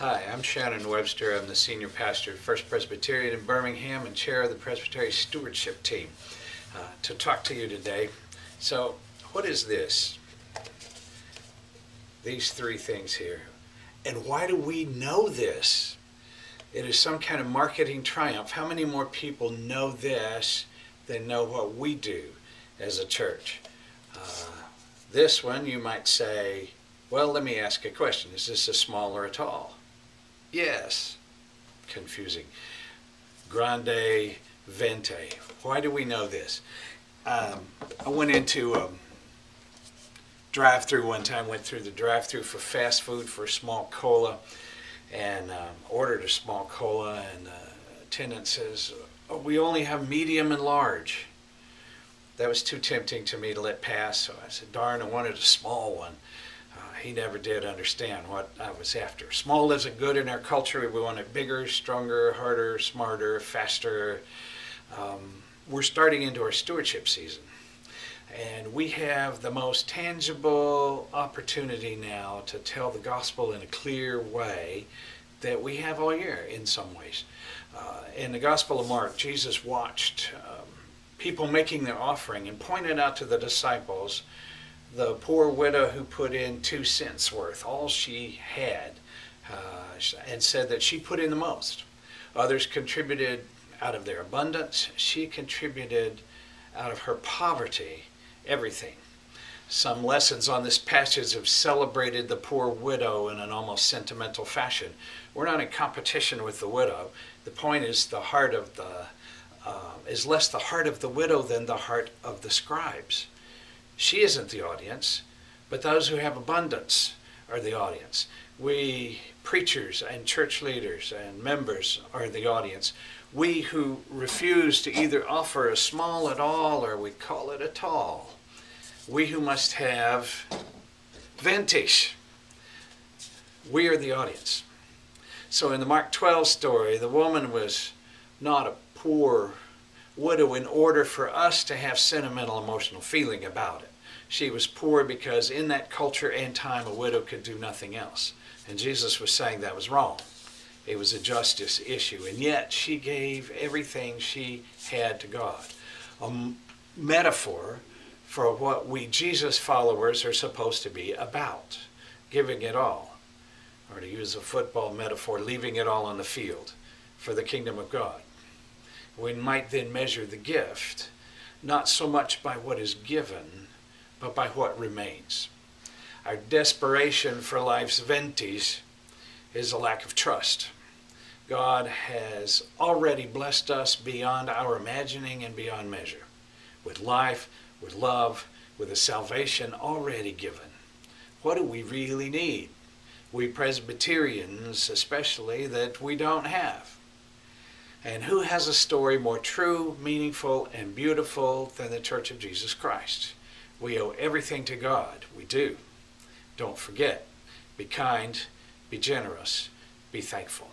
Hi, I'm Shannon Webster. I'm the senior pastor at First Presbyterian in Birmingham and chair of the Presbyterian Stewardship Team to talk to you today. So, what is this? These three things here. And why do we know this? It is some kind of marketing triumph. How many more people know this than know what we do as a church? This one, you might say, well, let me ask a question. Is this a small or a tall? Yes. Confusing. Grande venti. Why do we know this? I went into a drive-through one time, went through the drive-through for fast food for a small cola, and ordered a small cola, and the attendant says, oh, we only have medium and large. That was too tempting to me to let pass, so I said, darn, I wanted a small one. He never did understand what I was after. Small isn't good in our culture. We want it bigger, stronger, harder, smarter, faster. We're starting into our stewardship season. And we have the most tangible opportunity now to tell the gospel in a clear way that we have all year in some ways. In the Gospel of Mark, Jesus watched people making their offering and pointed out to the disciples the poor widow who put in 2 cents worth, all she had, and said that she put in the most. Others contributed out of their abundance. She contributed out of her poverty, everything. Some lessons on this passage have celebrated the poor widow in an almost sentimental fashion. We're not in competition with the widow. The point is the heart of is less the heart of the widow than the heart of the scribes. She isn't the audience, but those who have abundance are the audience. We preachers and church leaders and members are the audience. We who refuse to either offer a small at all or we call it a tall. We who must have vintage. We are the audience. So in the Mark 12 story, the woman was not a poor widow in order for us to have sentimental emotional feeling about it. She was poor because in that culture and time a widow could do nothing else. And Jesus was saying that was wrong. It was a justice issue. And yet she gave everything she had to God. A metaphor for what we Jesus followers are supposed to be about. Giving it all. Or to use a football metaphor, leaving it all on the field for the kingdom of God. We might then measure the gift, not so much by what is given, but by what remains. Our desperation for life's ventis is a lack of trust. God has already blessed us beyond our imagining and beyond measure, with life, with love, with a salvation already given. What do we really need? We Presbyterians especially, that we don't have. And who has a story more true, meaningful, and beautiful than the Church of Jesus Christ? We owe everything to God. We do. Don't forget. Be kind. Be generous. Be thankful.